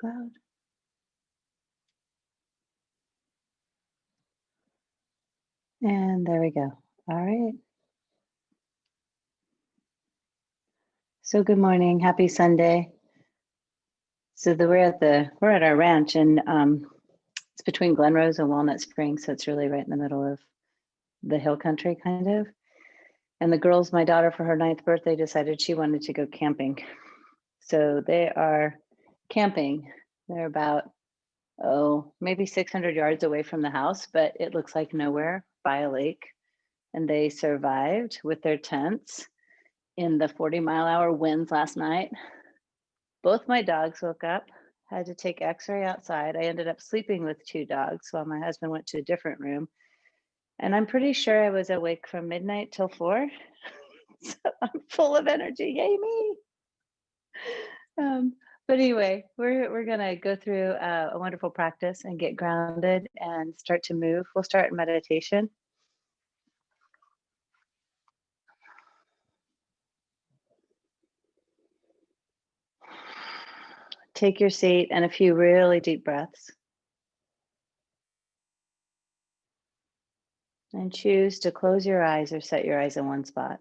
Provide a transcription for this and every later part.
loud. And there we go. All right. So good morning. Happy Sunday. So we're at our ranch, and it's between Glen Rose and Walnut Springs, so it's really right in the middle of the hill country, kind of. And the girls, my daughter, for her 9th birthday, decided she wanted to go camping. So they are camping. They're about, maybe 600 yards away from the house, but it looks like nowhere, by a lake. And they survived with their tents in the 40-mile-an-hour winds last night. Both my dogs woke up, had to take x-ray outside. I ended up sleeping with 2 dogs while my husband went to a different room. And I'm pretty sure I was awake from midnight till 4. So I'm full of energy. Yay me. But anyway, we're gonna go through a wonderful practice and get grounded and start to move. We'll start in meditation. Take your seat and a few really deep breaths. And choose to close your eyes or set your eyes in one spot.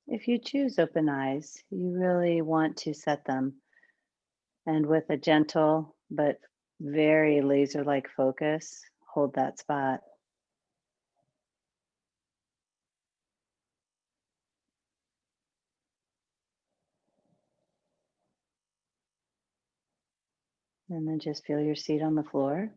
If you choose open eyes, you really want to set them, and with a gentle but very laser-like focus, hold that spot. And then just feel your seat on the floor.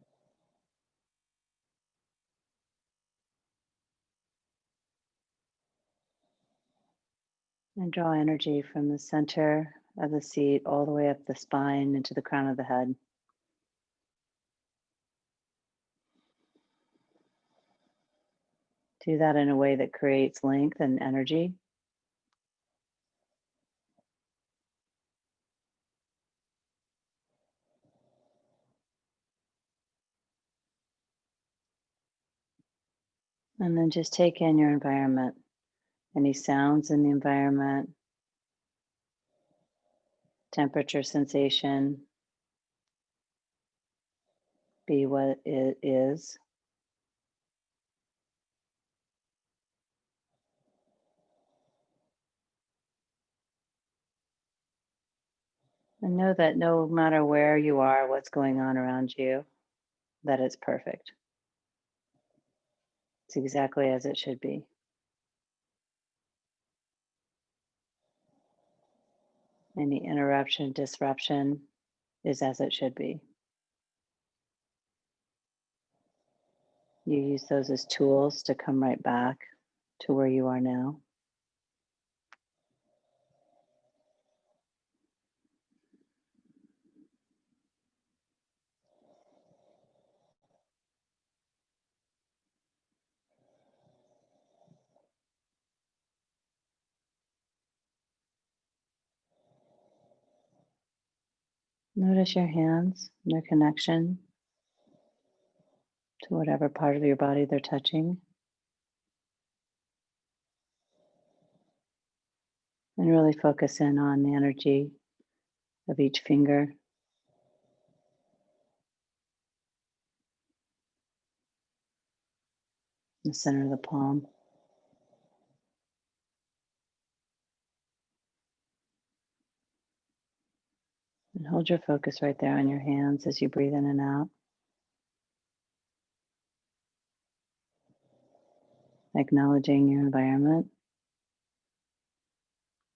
And draw energy from the center of the seat all the way up the spine into the crown of the head. Do that in a way that creates length and energy. And then just take in your environment, any sounds in the environment, temperature sensation, be what it is. And know that no matter where you are, what's going on around you, that it's perfect. It's exactly as it should be. Any interruption, disruption is as it should be. You use those as tools to come right back to where you are now. Notice your hands and their connection to whatever part of your body they're touching. And really focus in on the energy of each finger. The center of the palm. And hold your focus right there on your hands as you breathe in and out. Acknowledging your environment.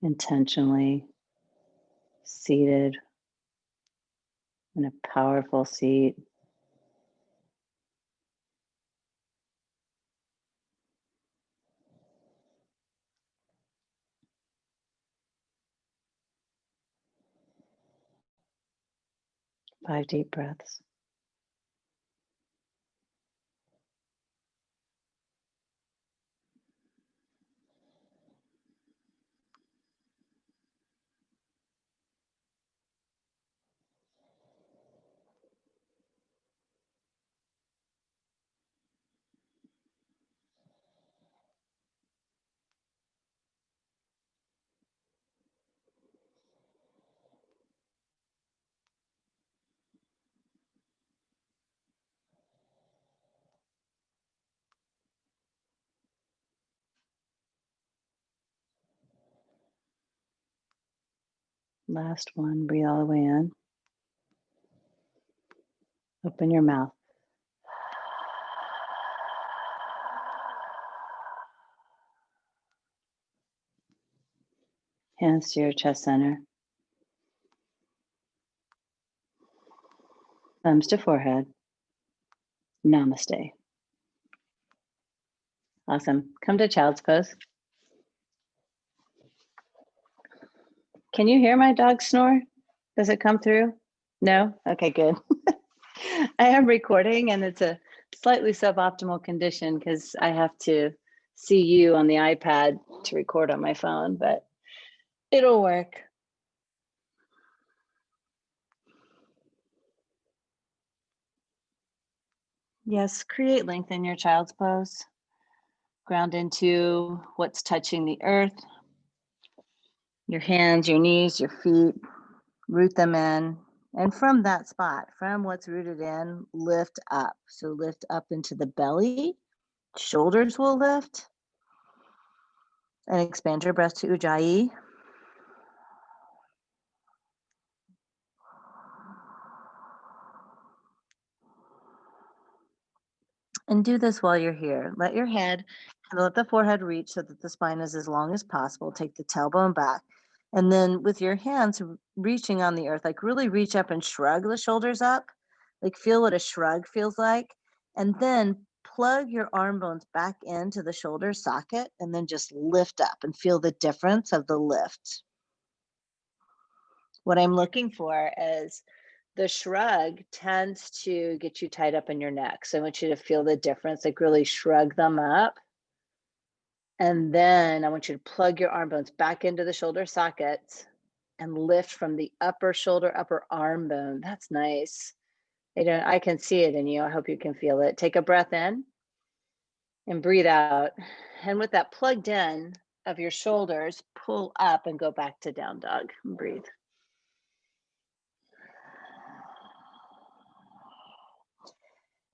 Intentionally seated in a powerful seat. Five deep breaths. Last one, breathe all the way in. Open your mouth. Hands to your chest center. Thumbs to forehead. Namaste. Awesome. Come to child's pose. Can you hear my dog snore? Does it come through? No? Okay, good. I am recording and it's a slightly suboptimal condition because I have to see you on the iPad to record on my phone, but it'll work. Yes, create length in your child's pose. Ground into what's touching the earth. Your hands, your knees, your feet, root them in. And from that spot, from what's rooted in, lift up. So lift up into the belly, shoulders will lift. And expand your breath to Ujjayi. And do this while you're here. Let your head, let the forehead reach so that the spine is as long as possible. Take the tailbone back. And then with your hands reaching on the earth, like really reach up and shrug the shoulders up. Like feel what a shrug feels like. And then plug your arm bones back into the shoulder socket and then just lift up and feel the difference of the lift. What I'm looking for is the shrug tends to get you tied up in your neck. So I want you to feel the difference, like really shrug them up. And then I want you to plug your arm bones back into the shoulder sockets and lift from the upper shoulder, upper arm bone. That's nice. I can see it in you. I hope you can feel it. Take a breath in and breathe out. And with that plugged in of your shoulders, pull up and go back to down dog and breathe.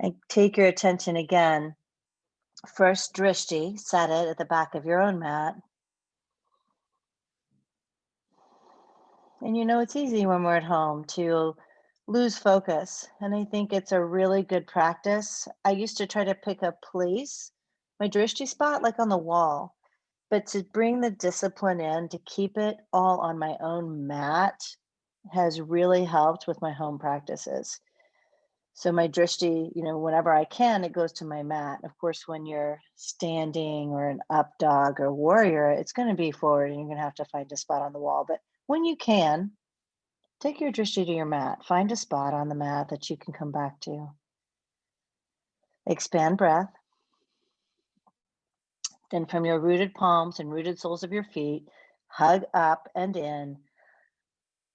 And take your attention again. First drishti, set it at the back of your own mat. And it's easy when we're at home to lose focus. And I think it's a really good practice. I used to try to pick a place, my drishti spot, like on the wall, but to bring the discipline in, to keep it all on my own mat has really helped with my home practices. So my drishti, whenever I can, it goes to my mat. Of course, when you're standing or an up dog or warrior, it's going to be forward and you're going to have to find a spot on the wall. But when you can, take your drishti to your mat. Find a spot on the mat that you can come back to. Expand breath. Then from your rooted palms and rooted soles of your feet, hug up and in.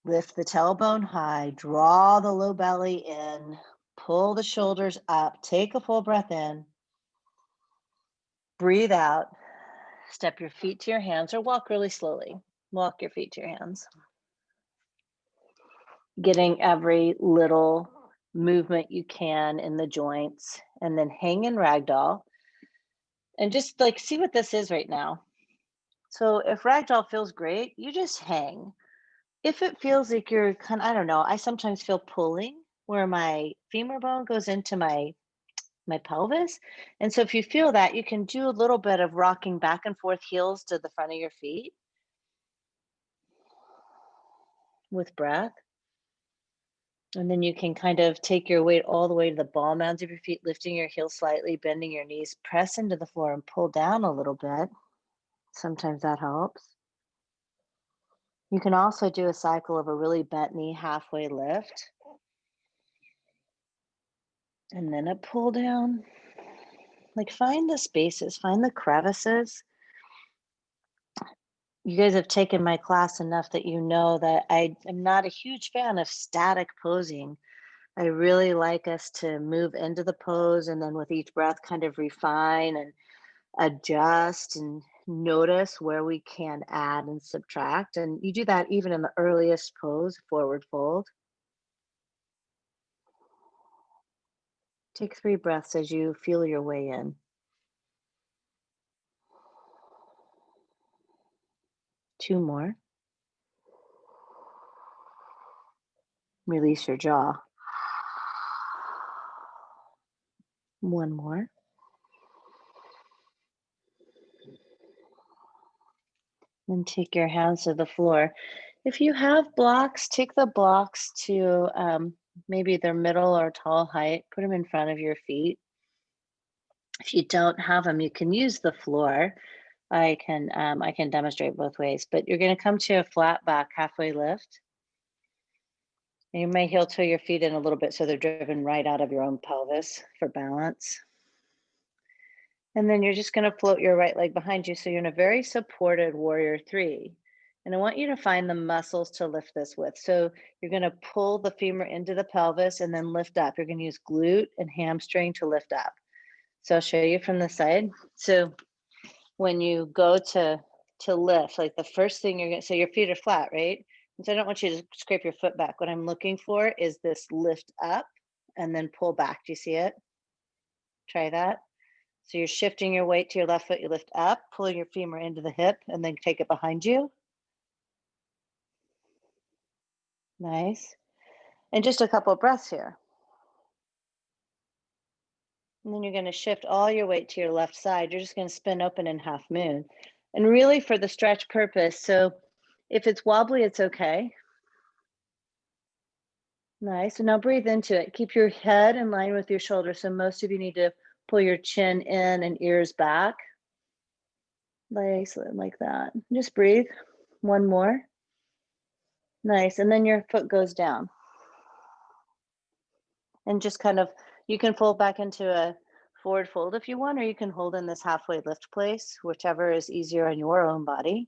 Lift the tailbone high. Draw the low belly in. Pull the shoulders up. Take a full breath in. Breathe out. Step your feet to your hands or walk really slowly. Walk your feet to your hands. Getting every little movement you can in the joints, and then hang in ragdoll and just like see what this is right now. So if ragdoll feels great, you just hang. If it feels like you're I don't know, I sometimes feel pulling where my femur bone goes into my pelvis. And so if you feel that, you can do a little bit of rocking back and forth, heels to the front of your feet with breath. And then you can kind of take your weight all the way to the ball mounds of your feet, lifting your heels slightly, bending your knees, press into the floor and pull down a little bit. Sometimes that helps. You can also do a cycle of a really bent knee halfway lift. And then a pull down. Like find the spaces, find the crevices. You guys have taken my class enough that you know that I am not a huge fan of static posing. I really like us to move into the pose and then with each breath kind of refine and adjust and notice where we can add and subtract. And you do that even in the earliest pose, forward fold. Take 3 breaths as you feel your way in. 2 more. Release your jaw. One more. Then take your hands to the floor. If you have blocks, take the blocks to maybe their middle or tall height. Put them in front of your feet. If you don't have them, you can use the floor. I can demonstrate both ways, but you're going to come to a flat back halfway lift. And you may heel toe your feet in a little bit so they're driven right out of your own pelvis for balance. And then you're just going to float your right leg behind you. So you're in a very supported warrior three. And I want you to find the muscles to lift this with. So you're going to pull the femur into the pelvis and then lift up. You're going to use glute and hamstring to lift up. So I'll show you from the side. So when you go to lift, like the first thing you're going to, so your feet are flat, right? And so I don't want you to scrape your foot back. What I'm looking for is this lift up and then pull back. Do you see it? Try that. So you're shifting your weight to your left foot, you lift up, pulling your femur into the hip, and then take it behind you. Nice. And just a couple of breaths here. And then you're going to shift all your weight to your left side. You're just going to spin open in half moon. And really for the stretch purpose, so if it's wobbly, it's okay. Nice. And now breathe into it. Keep your head in line with your shoulders. So most of you need to pull your chin in and ears back. Like that. Just breathe. One more. Nice. And then your foot goes down. And just kind of, you can fold back into a forward fold if you want, or you can hold in this halfway lift place, whichever is easier on your own body.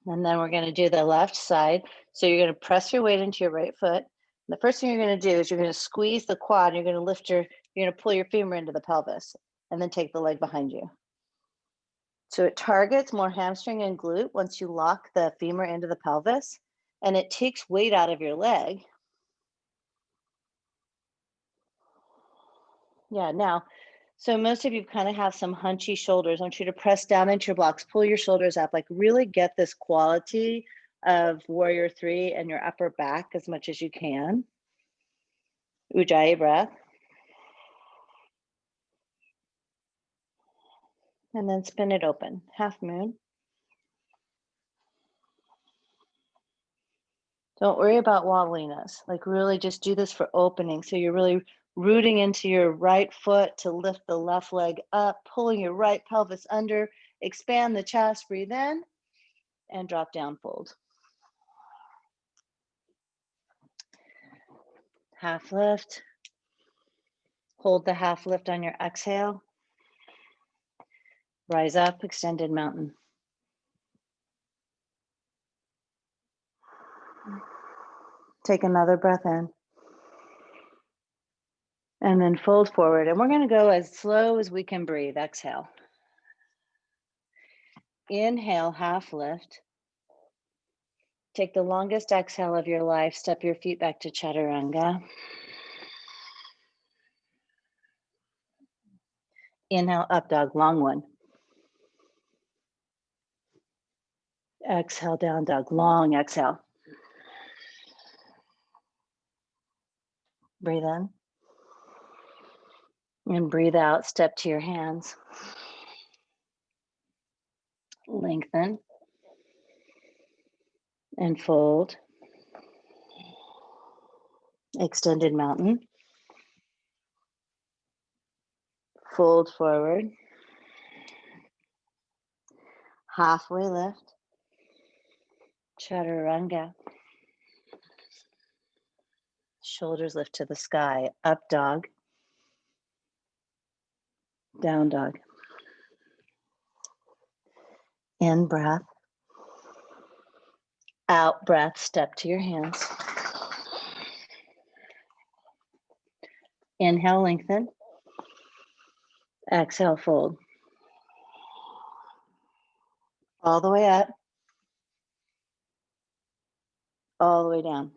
And then we're going to do the left side. So you're going to press your weight into your right foot. The first thing you're going to do is you're going to squeeze the quad. You're going to lift you're going to pull your femur into the pelvis and then take the leg behind you. So it targets more hamstring and glute once you lock the femur into the pelvis, and it takes weight out of your leg. Yeah, now, so most of you kind of have some hunchy shoulders. I want you to press down into your blocks, pull your shoulders up, like really get this quality of warrior three and your upper back as much as you can. Ujjayi breath. And then spin it open, half moon. Don't worry about wobbliness, like really just do this for opening. So you're really rooting into your right foot to lift the left leg up, pulling your right pelvis under, expand the chest, breathe in, and drop down, fold. Half lift. Hold the half lift on your exhale. Rise up, extended mountain. Take another breath in. And then fold forward. And we're going to go as slow as we can breathe. Exhale. Inhale, half lift. Take the longest exhale of your life. Step your feet back to chaturanga. Inhale, up dog, long one. Exhale, down dog, long exhale. Breathe in. And breathe out, step to your hands. Lengthen. And fold. Extended mountain. Fold forward. Halfway lift. Chaturanga. Shoulders lift to the sky. Up dog. Down dog. In breath. Out breath, step to your hands. Inhale, lengthen. Exhale, fold. All the way up. All the way down.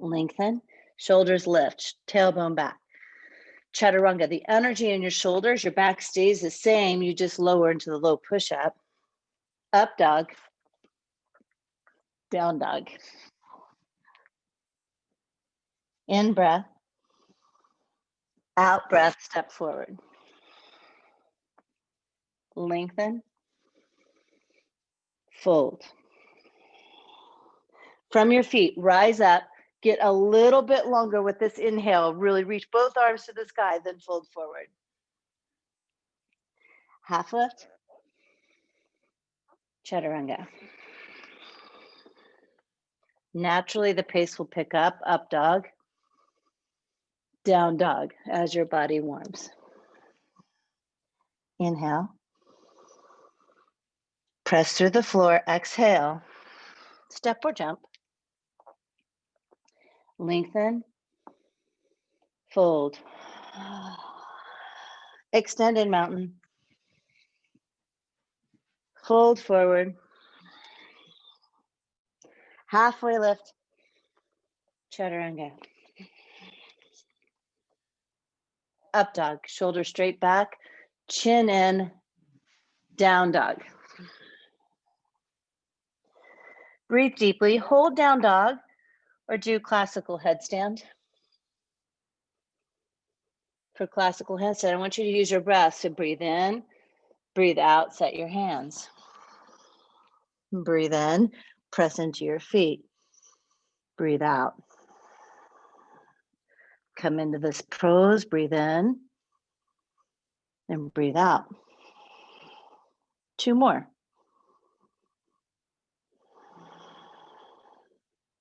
Lengthen. Shoulders lift. Tailbone back. Chaturanga, the energy in your shoulders, your back stays the same. You just lower into the low push-up. Up dog. Down dog. In breath. Out breath, step forward. Lengthen. Fold. From your feet, rise up. Get a little bit longer with this inhale. Really reach both arms to the sky, then fold forward. Half lift. Chaturanga. Naturally, the pace will pick up. Up dog. Down dog as your body warms. Inhale. Press through the floor. Exhale. Step or jump. Lengthen. Fold. Extended mountain. Fold forward. Halfway lift. Chaturanga. Up dog. Shoulders straight back. Chin in. Down dog. Breathe deeply. Hold down dog or do classical headstand. For classical headstand, I want you to use your breath. So breathe in, breathe out, set your hands. Breathe in, press into your feet. Breathe out. Come into this pose, breathe in, and breathe out. 2 more.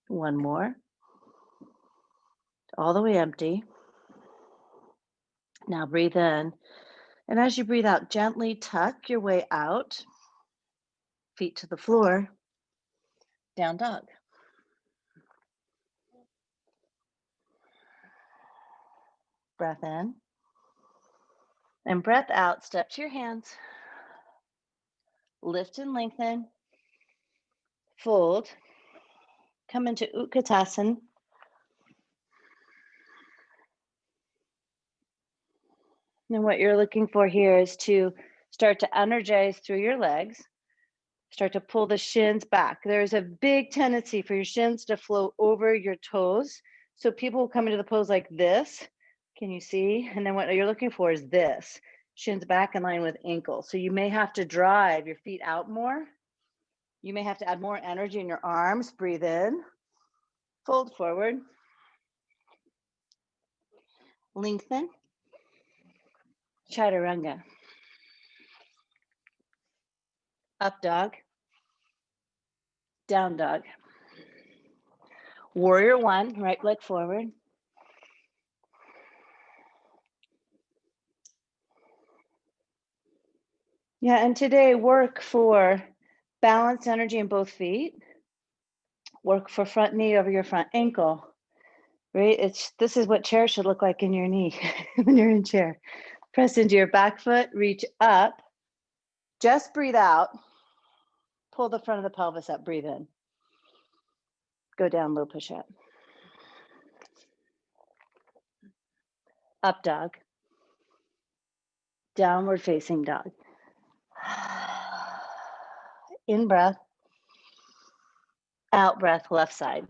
1 more. All the way empty. Now breathe in. And as you breathe out, gently tuck your way out. Feet to the floor. Down dog. Breath in. And breath out. Step to your hands. Lift and lengthen. Fold. Come into Utkatasana. And what you're looking for here is to start to energize through your legs. Start to pull the shins back. There's a big tendency for your shins to flow over your toes. So people will come into the pose like this. Can you see? And then what you're looking for is this. Shins back in line with ankles. So you may have to drive your feet out more. You may have to add more energy in your arms. Breathe in. Fold forward. Lengthen. Chaturanga. Up dog. Down dog. Warrior 1, right leg forward. Yeah, and today work for balance energy in both feet. Work for front knee over your front ankle. Right? This is what chair should look like in your knee when you're in chair. Press into your back foot, reach up. Just breathe out. Pull the front of the pelvis up, breathe in. Go down, low push up. Up dog. Downward facing dog. In breath. Out breath, left side.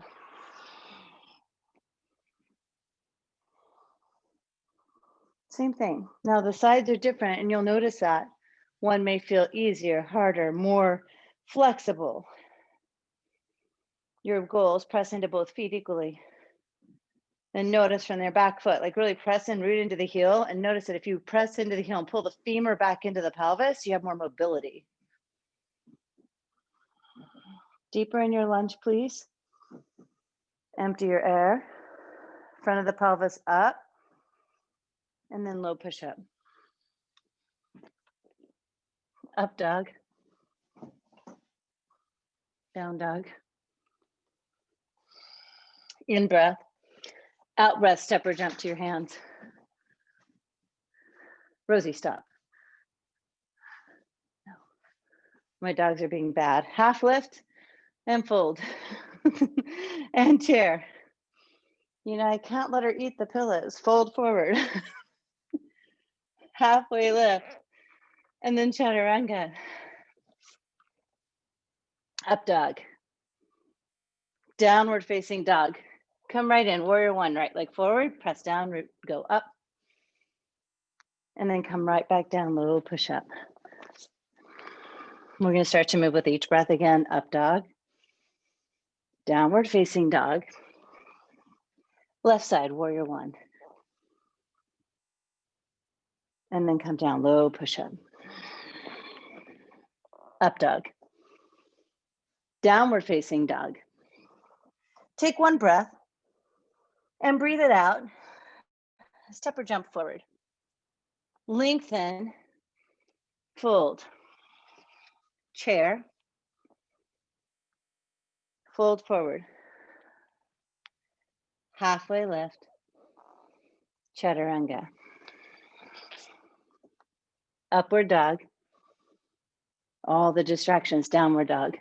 Same thing. Now the sides are different and you'll notice that one may feel easier, harder, more flexible. Your goal is press into both feet equally. And notice from their back foot, like really press in, root into the heel. And notice that if you press into the heel and pull the femur back into the pelvis, you have more mobility. Deeper in your lunge, please. Empty your air. Front of the pelvis up. And then low push up. Up dog. Down dog. In breath. Out breath, step or jump to your hands. Rosie, stop. No. My dogs are being bad. Half lift and fold. And chair. You know, I can't let her eat the pillows. Fold forward. halfway lift, and then chaturanga. Up dog. Downward facing dog. Come right in, warrior one, right leg forward, press down, go up. And then come right back down, low push up. We're gonna start to move with each breath again. Up dog. Downward facing dog. Left side, warrior one. And then come down, low push up. Up dog. Downward facing dog. Take one breath and breathe it out. Step or jump forward. Lengthen, fold. Chair. Fold forward. Halfway lift. Chaturanga. Upward dog. All the distractions, downward dog.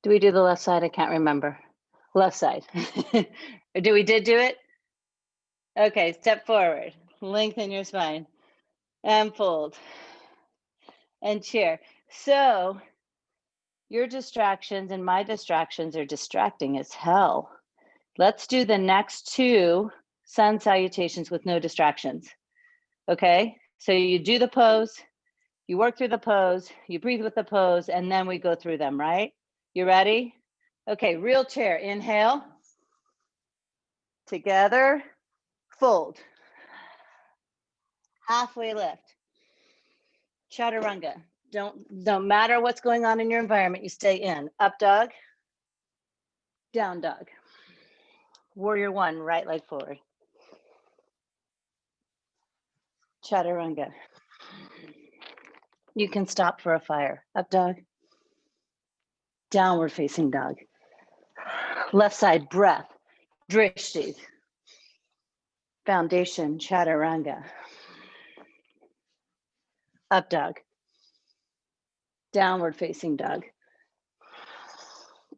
Do we do the left side? I can't remember. Left side. Do it? Okay, step forward. Lengthen your spine. And fold. And chair. So your distractions and my distractions are distracting as hell. Let's do the next two sun salutations with no distractions. Okay, so you do the pose, you work through the pose, you breathe with the pose, and then we go through them, right? You ready? Okay, real chair, inhale. Together, fold. Halfway lift. Chaturanga. Don't matter what's going on in your environment, you stay in. Up dog, down dog. Warrior one, right leg forward. Chaturanga. You can stop for a fire. Up dog, downward facing dog. Left side breath, drishti. Foundation, chaturanga. Up dog, downward facing dog.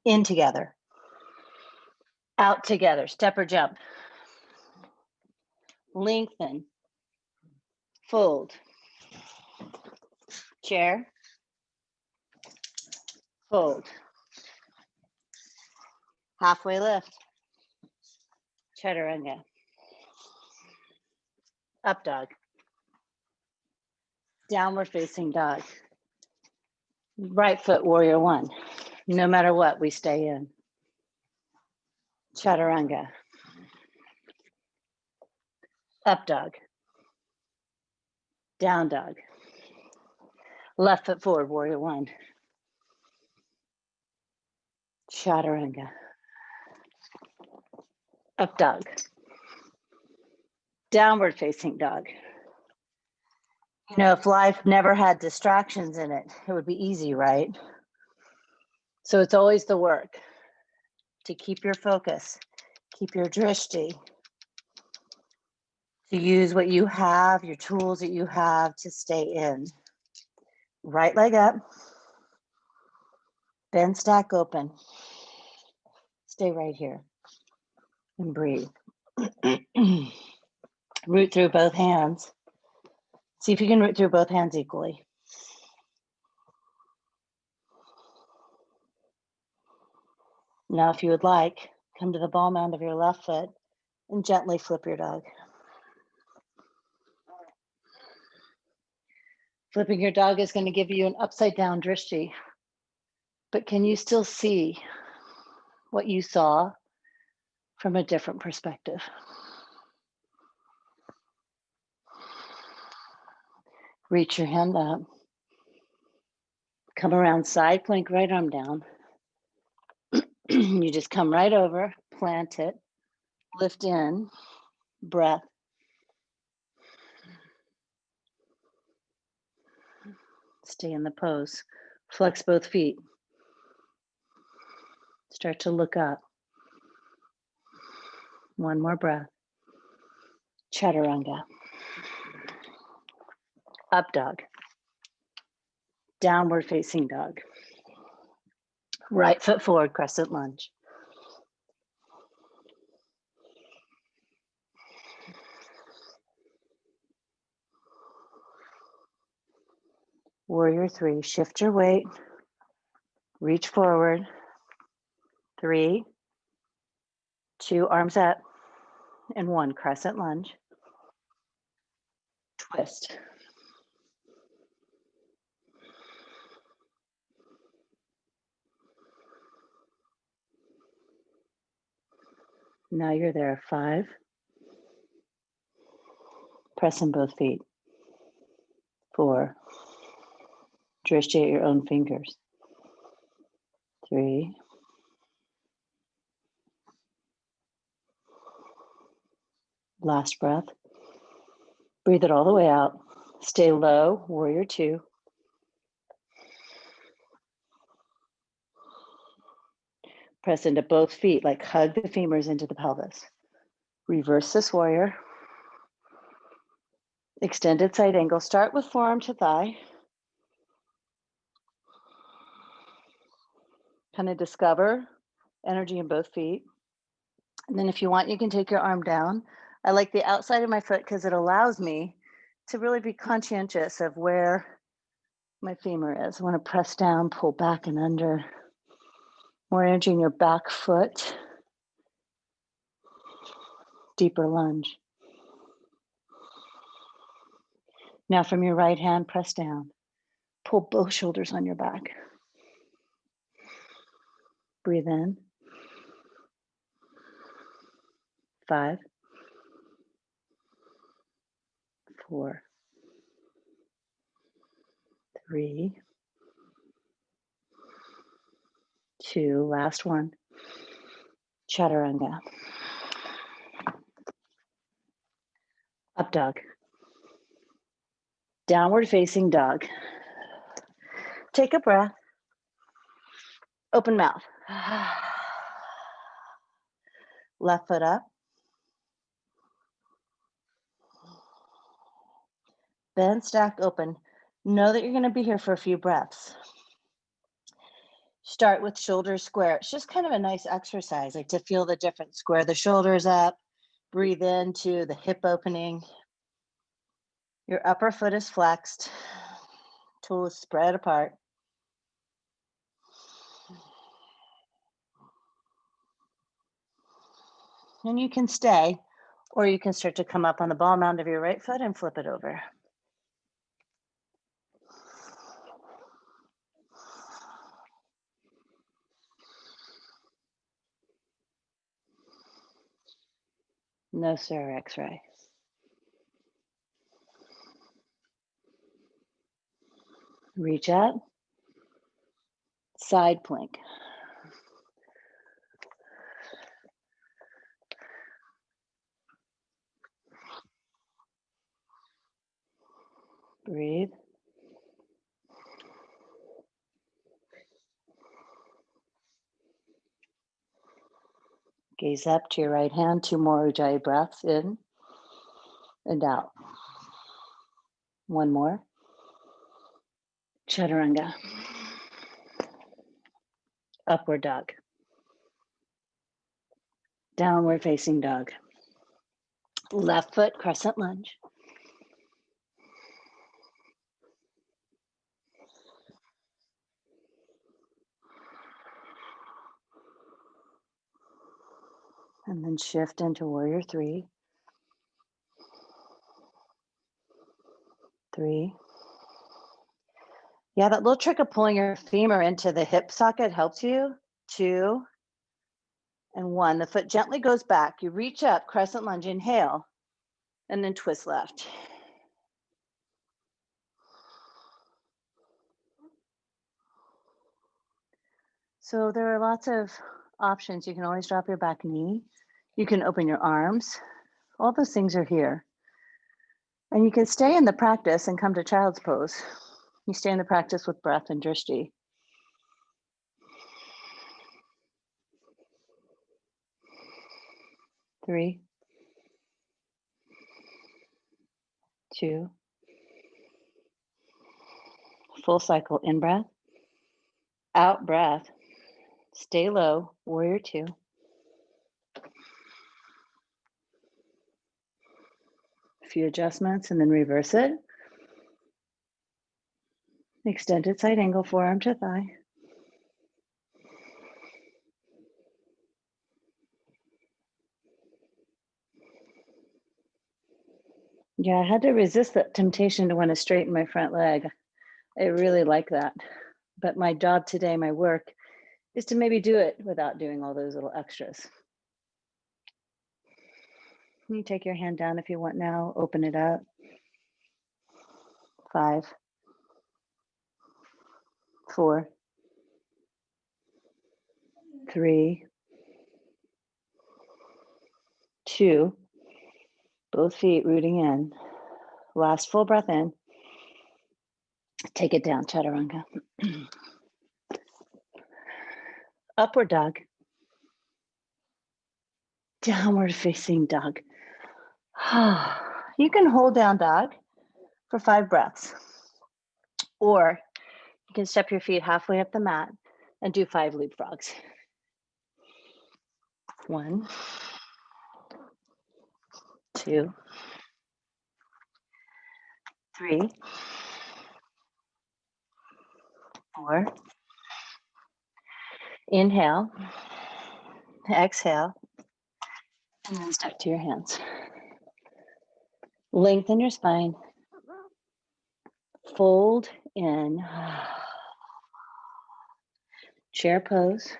In together. Out together, step or jump. Lengthen. Fold. Chair. Fold. Halfway lift. Chaturanga. Up dog. Downward facing dog. Right foot, warrior one. No matter what, we stay in. Chaturanga. Up dog. Down dog. Left foot forward, warrior one. Chaturanga. Up dog. Downward facing dog. You know, if life never had distractions in it, it would be easy, right? So it's always the work to keep your focus, keep your drishti, to use what you have, your tools that you have to stay in. Right leg up, bend stack open. Stay right here and breathe. Root through both hands. See if you can root through both hands equally. Now, if you would like, come to the ball mound of your left foot and gently flip your dog. Flipping your dog is going to give you an upside down drishti, but can you still see what you saw from a different perspective? Reach your hand up. Come around side plank, right arm down. You just come right over, plant it, lift in, breath. Stay in the pose. Flex both feet. Start to look up. One more breath. Chaturanga. Up dog. Downward facing dog. Right foot forward, crescent lunge. Warrior 3, shift your weight, reach forward. 3, 2, arms up, and 1, crescent lunge. Twist. Now you're there. 5. Press in both feet. 4. Drishti at your own fingers. 3. Last breath. Breathe it all the way out. Stay low, warrior 2. Press into both feet, like hug the femurs into the pelvis. Reverse this warrior. Extended side angle. Start with forearm to thigh. Kind of discover energy in both feet. And then if you want, you can take your arm down. I like the outside of my foot because it allows me to really be conscientious of where my femur is. I want to press down, pull back and under. More energy in your back foot. Deeper lunge. Now from your right hand, press down. Pull both shoulders on your back. Breathe in. 5, 4, 3, 2, last one. Chaturanga. Up dog. Downward facing dog. Take a breath. Open mouth. Left foot up. Bend, stack, open. Know that you're going to be here for a few breaths. Start with shoulders square. It's just kind of a nice exercise, like to feel the difference. Square the shoulders up. Breathe into the hip opening. Your upper foot is flexed. Toes spread apart. And you can stay, or you can start to come up on the ball mound of your right foot and flip it over. No, sir, X-ray. Reach up. Side plank. Breathe. Gaze up to your right hand. 2 more Ujjayi breaths in and out. 1 more. Chaturanga. Upward dog. Downward facing dog. Left foot crescent lunge. And then shift into warrior 3. 3. Yeah, that little trick of pulling your femur into the hip socket helps you. 2 and 1. The foot gently goes back. You reach up, crescent lunge, inhale, and then twist left. So there are lots of options. You can always drop your back knee. You can open your arms. All those things are here. And you can stay in the practice and come to child's pose. You stay in the practice with breath and drishti. Three, 2, full cycle, in breath, out breath, stay low, warrior 2. A few adjustments and then reverse it. Extended side angle, forearm to thigh. Yeah, I had to resist that temptation to want to straighten my front leg. I really like that. But my job today, my work, is to maybe do it without doing all those little extras. You take your hand down if you want now, open it up. 5, 4, 3, 2, both feet rooting in. Last full breath in. Take it down, chaturanga. Upward dog. Downward facing dog. You can hold down dog for 5 breaths, or you can step your feet halfway up the mat and do 5 leapfrogs. 1, 2, 3, 4. Inhale, exhale, and then step to your hands. Lengthen your spine. Fold in. Chair pose.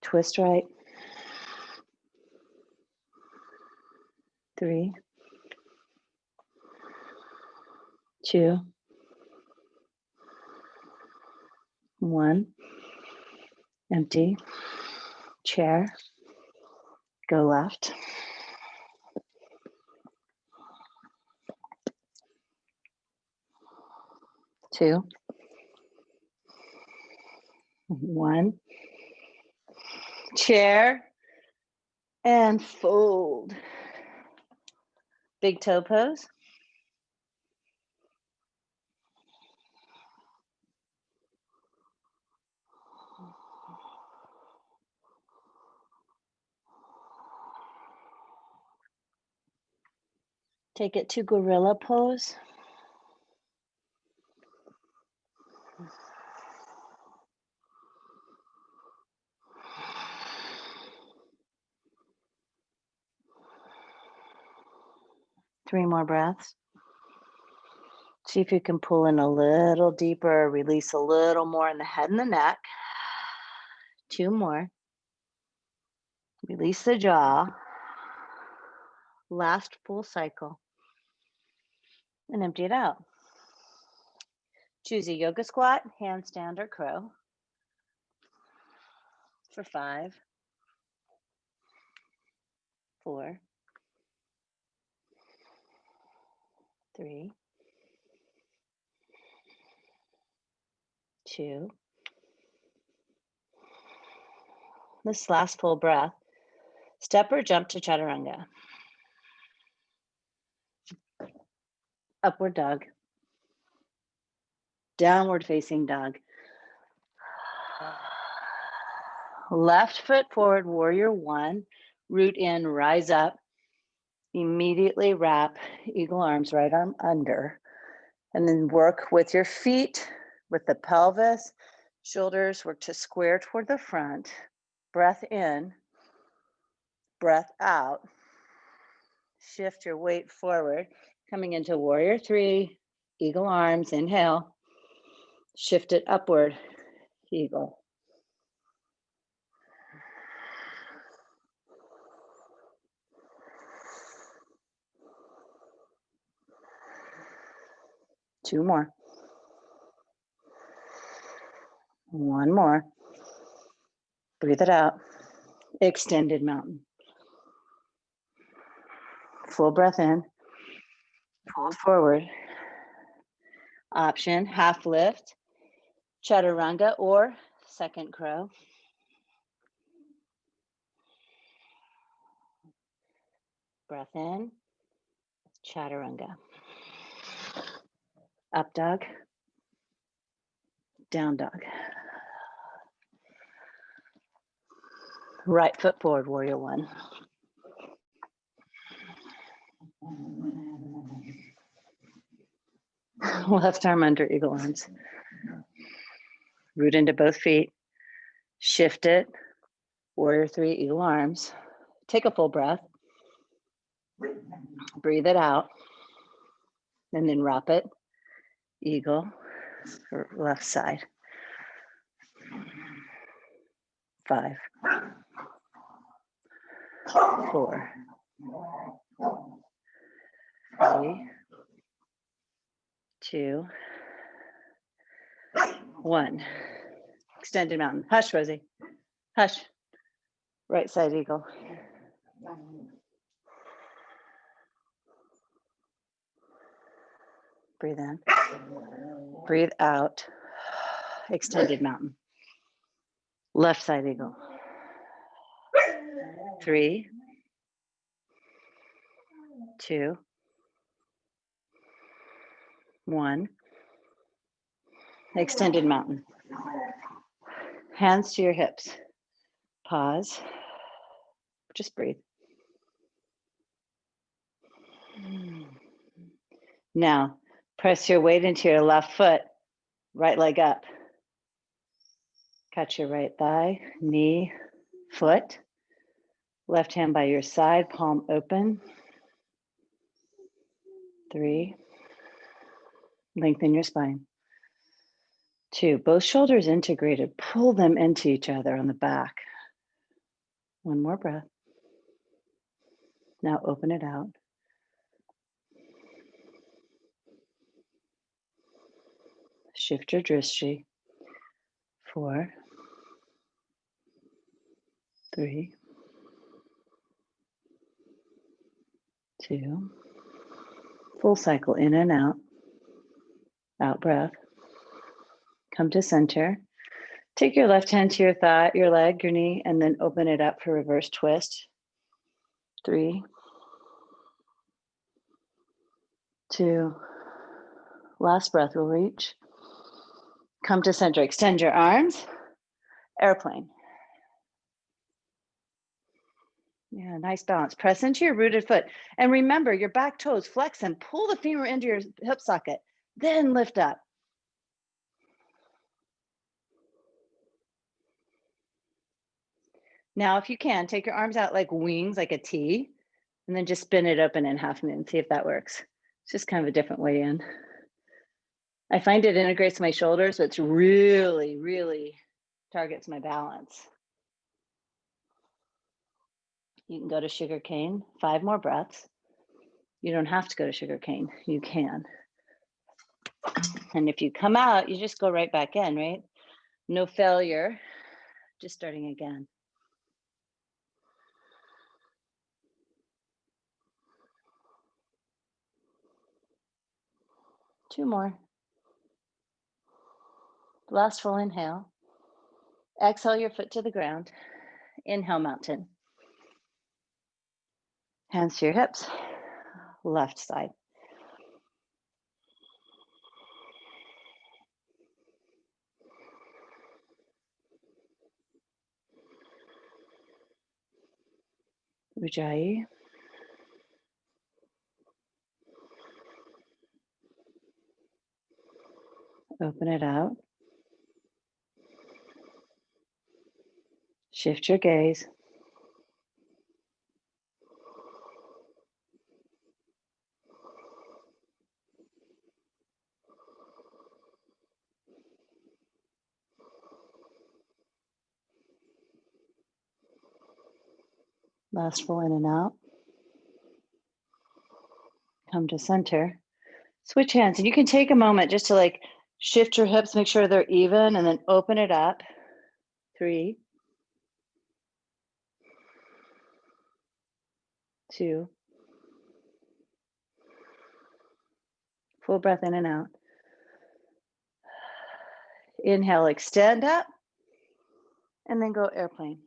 Twist right. 3, 2, 1. Empty. Chair. Go left. 2, 1. Chair and fold. Big toe pose. Take it to gorilla pose. Three more breaths. See if you can pull in a little deeper, release a little more in the head and the neck. 2 more. Release the jaw. Last full cycle. And empty it out. Choose a yoga squat, handstand, or crow for 5, 4, 3, 2. This last full breath. Step or jump to chaturanga. Upward dog. Downward facing dog. Left foot forward, warrior 1. Root in, rise up. Immediately wrap eagle arms, right arm under. And then work with your feet, with the pelvis. Shoulders work to square toward the front. Breath in, breath out. Shift your weight forward, coming into warrior 3, eagle arms, inhale. Shift it upward, eagle. Two more. One more. Breathe it out. Extended mountain. Full breath in. Fold forward. Option, half lift, chaturanga or second crow. Breath in, chaturanga. Up dog, down dog. Right foot forward, warrior 1. Left arm under eagle arms. Root into both feet. Shift it. Warrior three, eagle arms. Take a full breath. Breathe it out. And then wrap it. Eagle for left side. 5, 4, 3, 2, 1. Extended mountain. Hush, Rosie. Hush. Right side eagle. Breathe in. Breathe out. Extended mountain. Left side eagle. 3, 2, 1. Extended mountain. Hands to your hips. Pause. Just breathe. Now, press your weight into your left foot, right leg up. Catch your right thigh, knee, foot. Left hand by your side, palm open. 3. Lengthen your spine. 2. Both shoulders integrated. Pull them into each other on the back. 1 more breath. Now open it out. Shift your drishti. 4, 3, 2. Full cycle in and out. Out breath. Come to center. Take your left hand to your thigh, your leg, your knee, and then open it up for reverse twist. 3, 2. Last breath will reach. Come to center. Extend your arms. Airplane. Yeah, nice balance. Press into your rooted foot. And remember, your back toes, flex and pull the femur into your hip socket. Then lift up. Now, if you can, take your arms out like wings, like a T, and then just spin it open in half moon. See if that works. It's just kind of a different way in. I find it integrates my shoulders, so it's really, really targets my balance. You can go to sugar cane, 5 more breaths. You don't have to go to sugar cane, you can. And if you come out, you just go right back in, right? No failure, just starting again. Two more. Last full inhale. Exhale your foot to the ground. Inhale, mountain. Hands to your hips, left side. Ujjayi. Open it out. Shift your gaze. Last full in and out. Come to center. Switch hands. And you can take a moment just to like shift your hips, make sure they're even, and then open it up. 3, 2. Full breath in and out. Inhale, extend up, and then go airplane.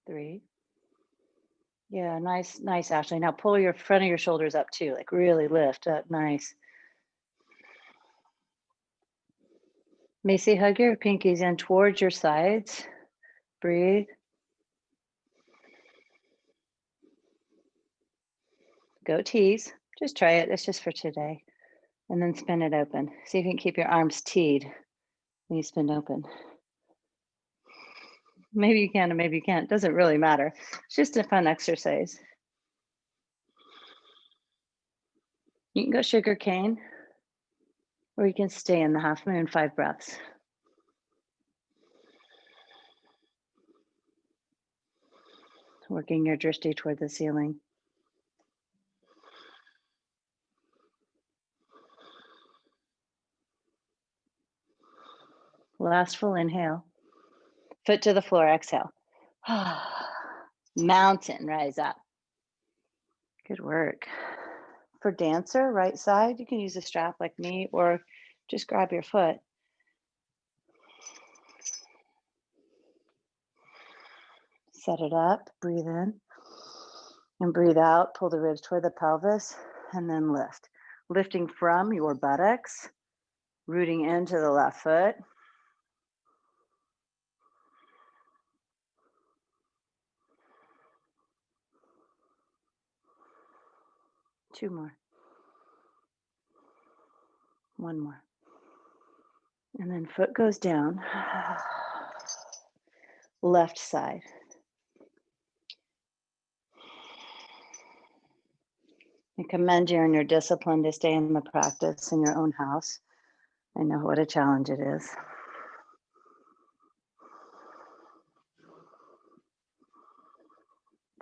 3. Yeah, nice, nice, Ashley. Now pull your front of your shoulders up too, like really lift up, nice. Macy, hug your pinkies in towards your sides. Breathe. Go tees. Just try it. It's just for today. And then spin it open. See if you can keep your arms teed when you spin open. Maybe you can and maybe you can't. Doesn't really matter. It's just a fun exercise. You can go sugar cane, or you can stay in the half moon, 5 breaths. Working your drishti toward the ceiling. Last full inhale. Foot to the floor, exhale. Mountain, rise up. Good work. For dancer, right side, you can use a strap like me, or just grab your foot. Set it up, breathe in, and breathe out. Pull the ribs toward the pelvis, and then lift. Lifting from your buttocks, rooting into the left foot. Two more. One more. And then foot goes down. Left side. I commend you on your discipline to stay in the practice in your own house. I know what a challenge it is.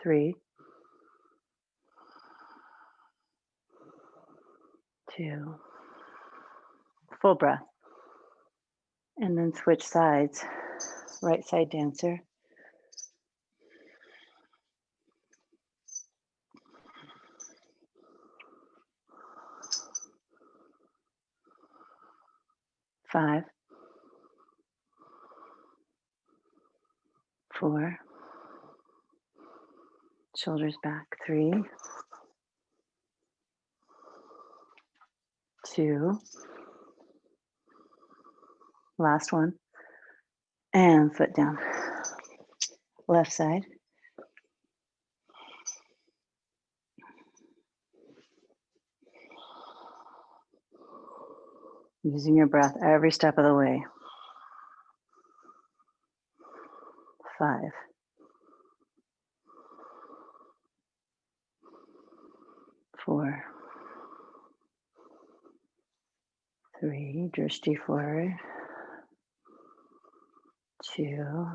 Three, two, full breath. And then switch sides. Right side dancer. Five, four, shoulders back. Three, two, last one, and foot down. Left side. Using your breath every step of the way. 5, 4, 3, drishti forward. 2,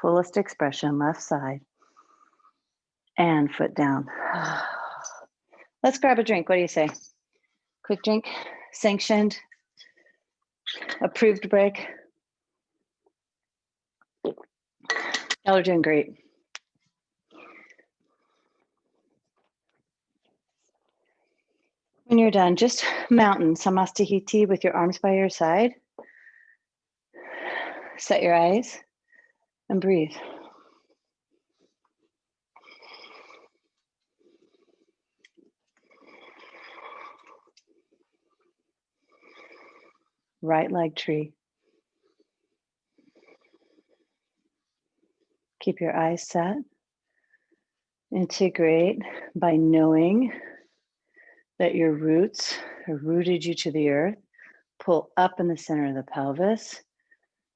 fullest expression, left side. And foot down. Let's grab a drink. What do you say? Quick drink, sanctioned, approved break. Y'all are doing great. When you're done, just mountain, samastihiti with your arms by your side. Set your eyes and breathe. Right leg tree. Keep your eyes set. Integrate by knowing that your roots have rooted you to the earth. Pull up in the center of the pelvis.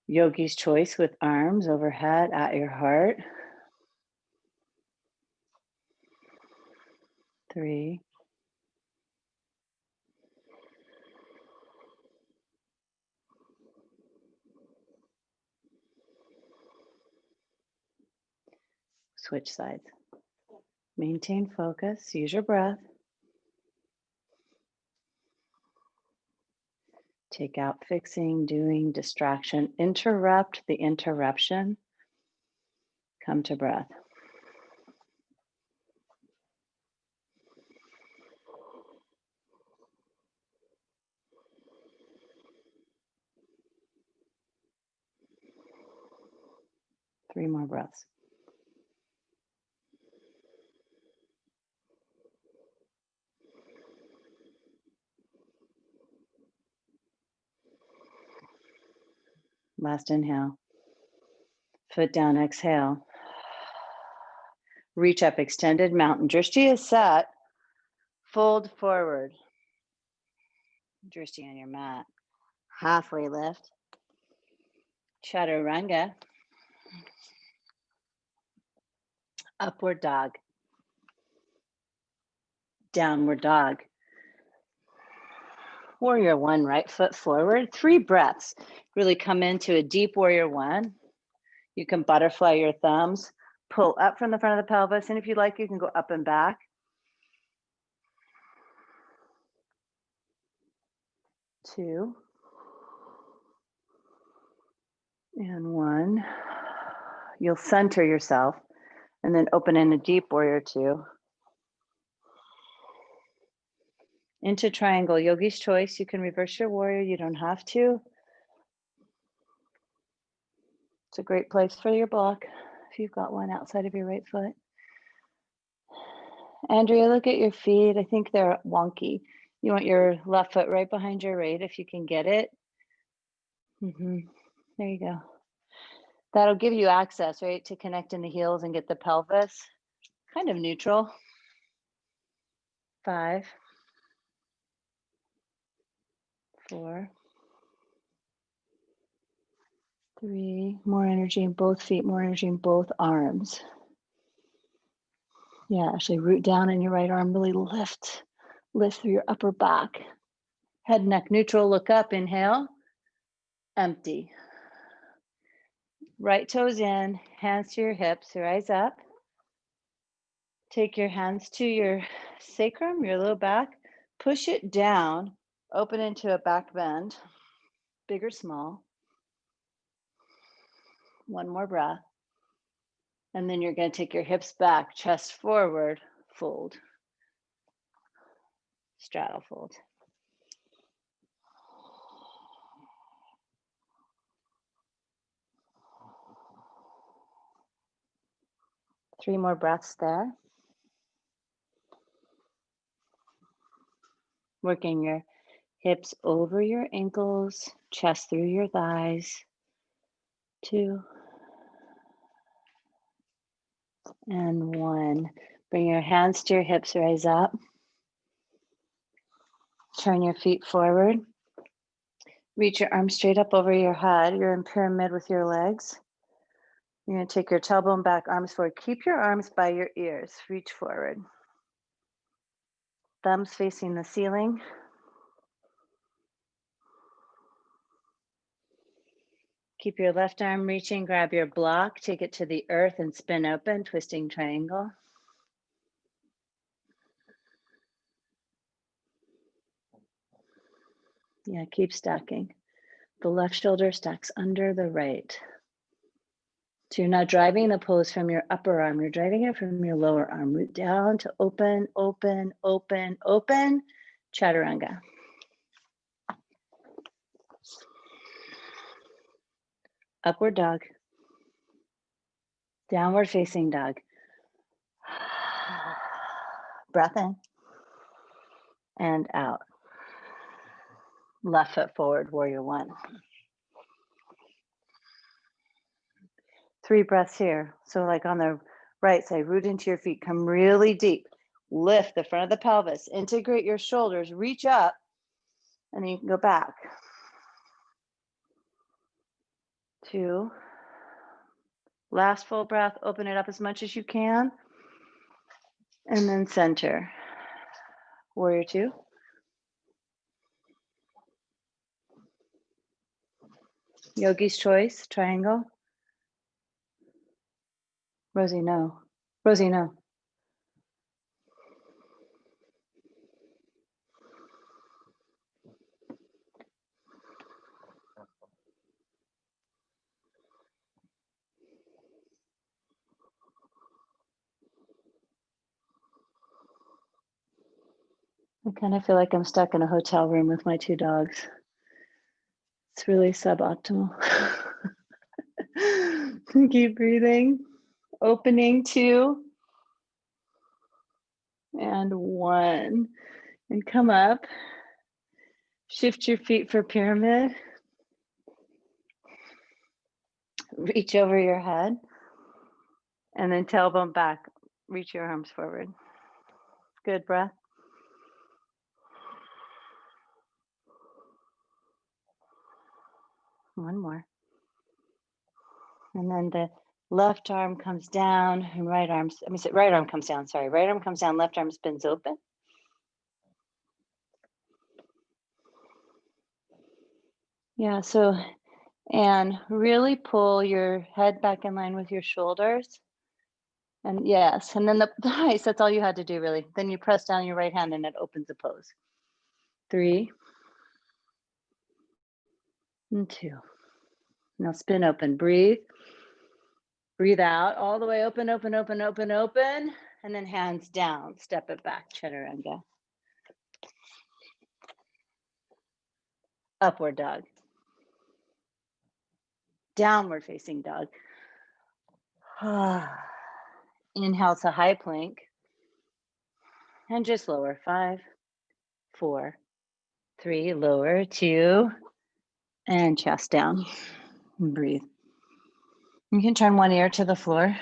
Yogi's choice with arms overhead at your heart. 3, 2, switch sides. Maintain focus, use your breath. Take out fixing, doing, distraction. Interrupt the interruption. Come to breath. Three more breaths. Last inhale. Foot down, exhale. Reach up, extended mountain. Drishti is set. Fold forward. Drishti on your mat. Halfway lift. Chaturanga. Upward dog. Downward dog. Warrior one, right foot forward. 3 breaths. Really come into a deep warrior one. You can butterfly your thumbs. Pull up from the front of the pelvis. And if you like, you can go up and back. 2. And 1. You'll center yourself and then open in a deep warrior 2. Into triangle, yogi's choice. You can reverse your warrior, you don't have to. It's a great place for your block if you've got one outside of your right foot. Andrea, look at your feet. I think they're wonky. You want your left foot right behind your right if you can get it. There you go. That'll give you access, right, to connect in the heels and get the pelvis kind of neutral. 5, 4, 3, more energy in both feet, more energy in both arms. Yeah, actually root down in your right arm, really lift through your upper back. Head, neck neutral, look up, inhale, empty. Right toes in, hands to your hips, rise up. Take your hands to your sacrum, your low back, push it down, open into a back bend, big or small. One more breath. And then you're going to take your hips back, chest forward, fold, straddle fold. Three more breaths there. Working your hips over your ankles, chest through your thighs. 2 and 1. Bring your hands to your hips, rise up. Turn your feet forward. Reach your arms straight up over your head. You're in pyramid with your legs. You're going to take your tailbone back, arms forward. Keep your arms by your ears. Reach forward. Thumbs facing the ceiling. Keep your left arm reaching, grab your block, take it to the earth and spin open, twisting triangle. Yeah, keep stacking. The left shoulder stacks under the right. So you're not driving the pose from your upper arm, you're driving it from your lower arm. Root down to open, open, open, open, chaturanga. Upward dog. Downward facing dog. Breath in and out. Left foot forward, warrior one. 3 breaths here. So like on the right side, root into your feet, come really deep. Lift the front of the pelvis, integrate your shoulders, reach up, and then you can go back. 2. Last full breath, open it up as much as you can. And then center. Warrior 2. Yogi's choice, triangle. Rosie, no. Rosie, no. I kind of feel like I'm stuck in a hotel room with my 2 dogs. It's really suboptimal. Keep breathing. Opening 2 and 1. And come up. Shift your feet for pyramid. Reach over your head. And then tailbone back. Reach your arms forward. Good breath. One more. And then the left arm comes down and right arm comes down, sorry. Right arm comes down, left arm spins open. Yeah, so, and really pull your head back in line with your shoulders. And yes, and then nice, that's all you had to do really. Then you press down your right hand and it opens the pose. 3 and 2. Now spin open, breathe. Breathe out all the way open, open, open, open, open. And then hands down, step it back, chaturanga. Upward dog. Downward facing dog. Inhale to high plank. And just lower. 5, 4, 3, lower, 2, and chest down. And breathe. You can turn one ear to the floor.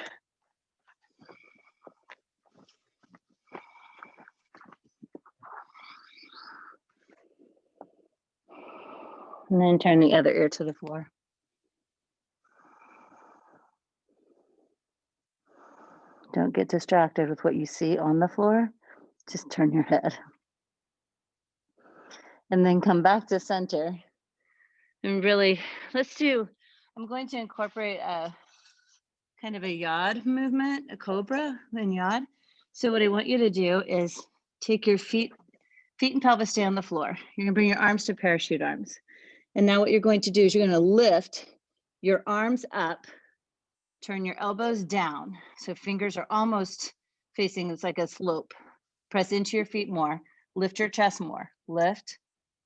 And then turn the other ear to the floor. Don't get distracted with what you see on the floor. Just turn your head. And then come back to center. And really, I'm going to incorporate a kind of a yod movement, a cobra and yod. So what I want you to do is take your feet and pelvis stay on the floor. You're gonna bring your arms to parachute arms. And now what you're going to do is you're gonna lift your arms up, turn your elbows down. So fingers are almost facing, it's like a slope. Press into your feet more, lift your chest more. Lift,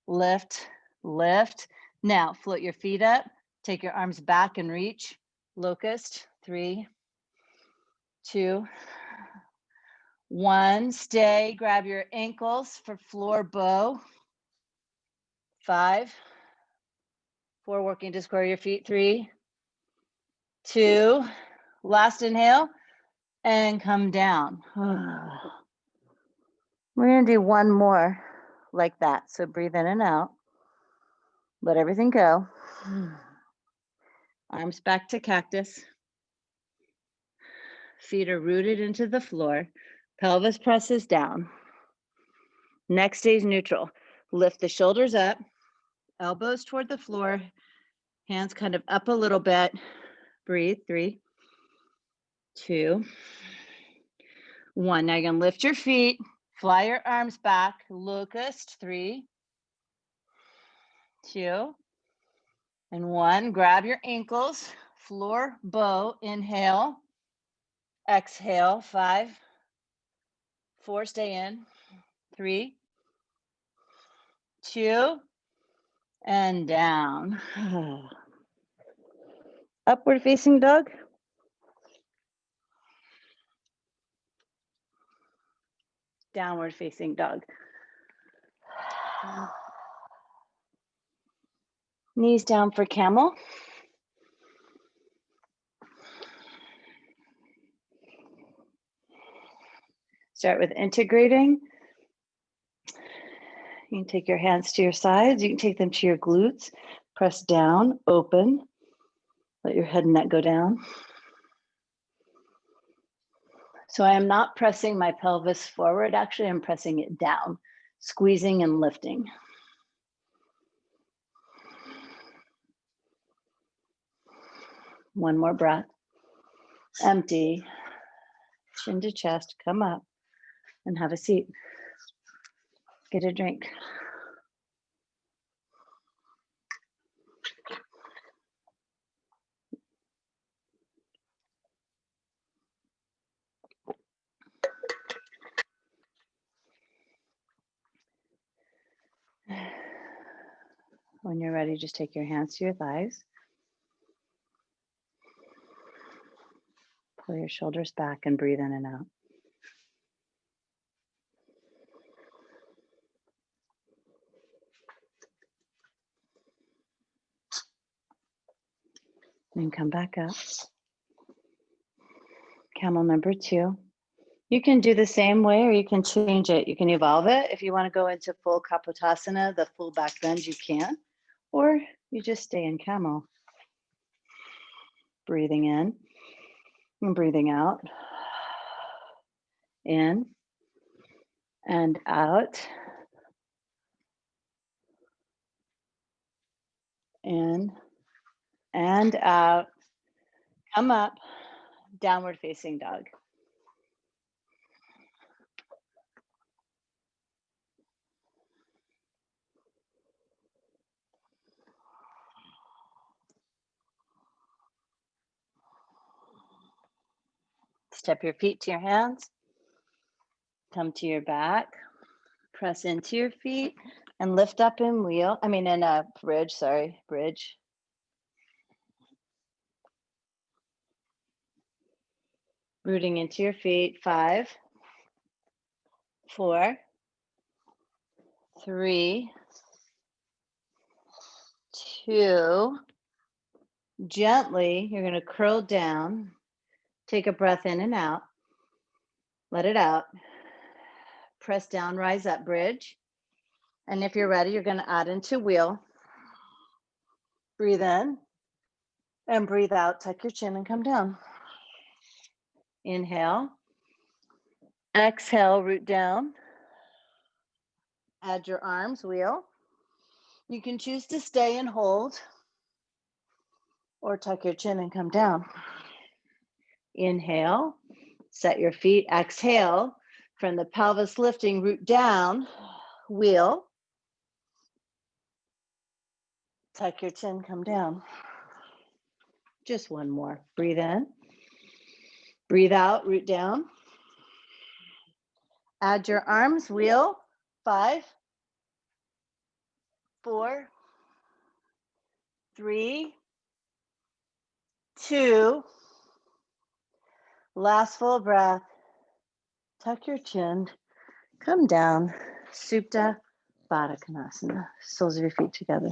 lift, lift. Now float your feet up, take your arms back and reach. Locust, 3, 2, 1. Stay, grab your ankles for floor bow. 5, 4, working to square your feet. 3, 2, last inhale, and come down. We're gonna do one more like that. So breathe in and out. Let everything go. Arms back to cactus. Feet are rooted into the floor. Pelvis presses down. Neck stays neutral. Lift the shoulders up. Elbows toward the floor. Hands kind of up a little bit. Breathe. 3, 2, 1. Now you're gonna lift your feet. Fly your arms back. Locust. 3, 2, and 1. Grab your ankles. Floor bow. Inhale. Exhale. 5, 4. Stay in. 3, 2, and down. Upward facing dog. Downward facing dog. Knees down for camel. Start with integrating. You can take your hands to your sides. You can take them to your glutes. Press down, open. Let your head and neck go down. So I am not pressing my pelvis forward. Actually, I'm pressing it down, squeezing and lifting. One more breath. Empty. Chin to chest, come up and have a seat. Get a drink. When you're ready, just take your hands to your thighs. Pull your shoulders back and breathe in and out. Then come back up. Camel number 2. You can do the same way or you can change it. You can evolve it. If you want to go into full Kapotasana, the full back bend, you can. Or you just stay in camel. Breathing in and breathing out. In and out. In and out. Come up. Downward facing dog. Step your feet to your hands. Come to your back. Press into your feet and lift up in in a bridge, bridge. Rooting into your feet. 5, 4, 3, 2. Gently, you're going to curl down. Take a breath in and out. Let it out. Press down, rise up, bridge. And if you're ready, you're going to add into wheel. Breathe in and breathe out. Tuck your chin and come down. Inhale. Exhale, root down. Add your arms, wheel. You can choose to stay and hold or tuck your chin and come down. Inhale, set your feet. Exhale, from the pelvis lifting, root down, wheel. Tuck your chin, come down. Just one more. Breathe in. Breathe out, root down. Add your arms, wheel. 5, 4, 3, 2. Last full breath. Tuck your chin. Come down. Supta Baddha Konasana. Soles of your feet together.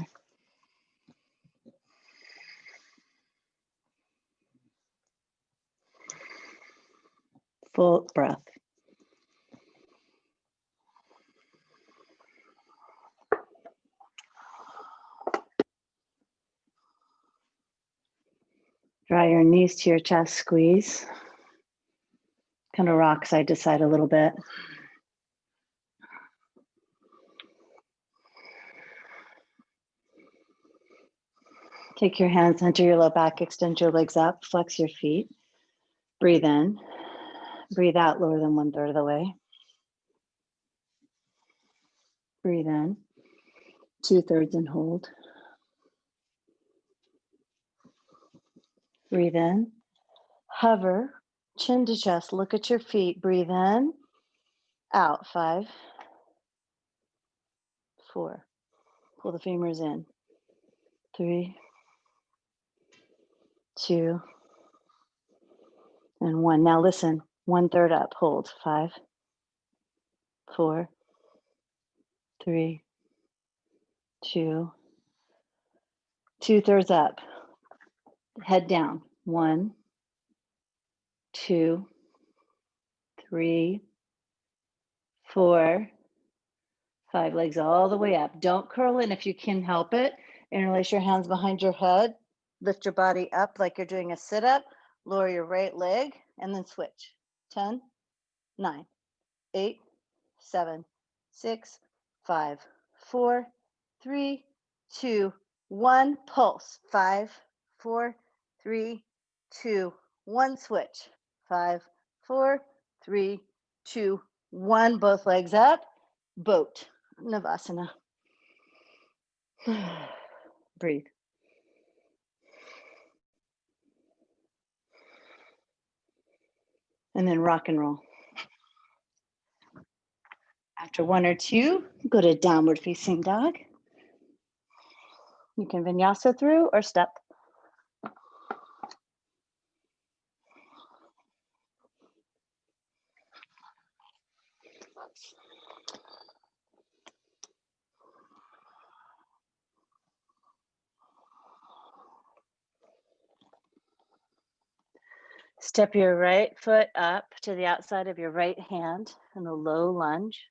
Full breath. Draw your knees to your chest, squeeze. Kind of rock side to side a little bit. Take your hands under your low back, extend your legs up, flex your feet. Breathe in, breathe out, lower than 1/3 of the way. Breathe in, 2/3 and hold. Breathe in, hover, chin to chest, look at your feet. Breathe in, out, 5, 4. Pull the femurs in. 3, 2, and 1. Now listen, 1/3 up, hold. 5, 4, 3, 2, 2/3 up. Head down. 1, 2, 3, 4, 5. Legs all the way up. Don't curl in if you can help it. Interlace your hands behind your head. Lift your body up like you're doing a sit-up. Lower your right leg and then switch. 10, 9, 8, 7, 6, 5, 4, 3, 2, 1. Pulse. 5, 4, 3, 2, 1. Switch. 5, 4, 3, 2, 1. Both legs up. Boat. Navasana. Breathe. And then rock and roll. After 1 or 2, go to downward facing dog. You can vinyasa through or step. Step your right foot up to the outside of your right hand in a low lunge.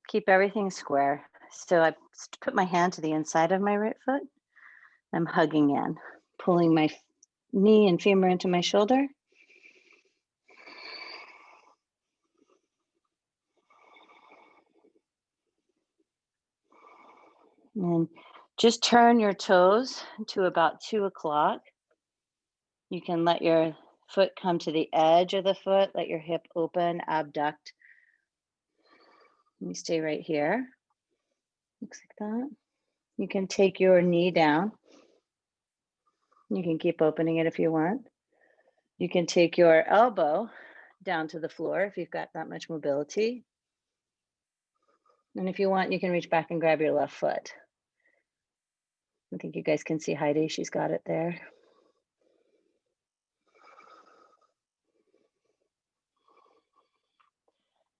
Keep everything square. So I put my hand to the inside of my right foot. I'm hugging in, pulling my knee and femur into my shoulder. And just turn your toes to about 2 o'clock. You can let your foot come to the edge of the foot, let your hip open, abduct. Let me stay right here. Looks like that. You can take your knee down. You can keep opening it if you want. You can take your elbow down to the floor if you've got that much mobility. And if you want, you can reach back and grab your left foot. I think you guys can see Heidi. She's got it there.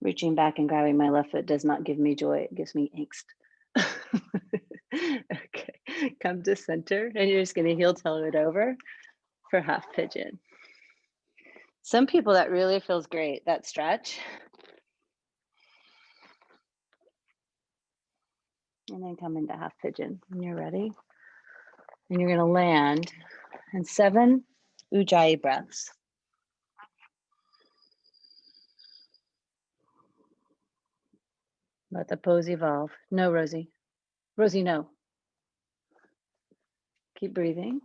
Reaching back and grabbing my left foot does not give me joy. It gives me angst. Okay, come to center, and you're just going to heel toe it over for half pigeon. Some people that really feels great, that stretch. And then come into half pigeon when you're ready. And you're going to land in 7 Ujjayi breaths. Let the pose evolve. No, Rosie. Rosie, no. Keep breathing.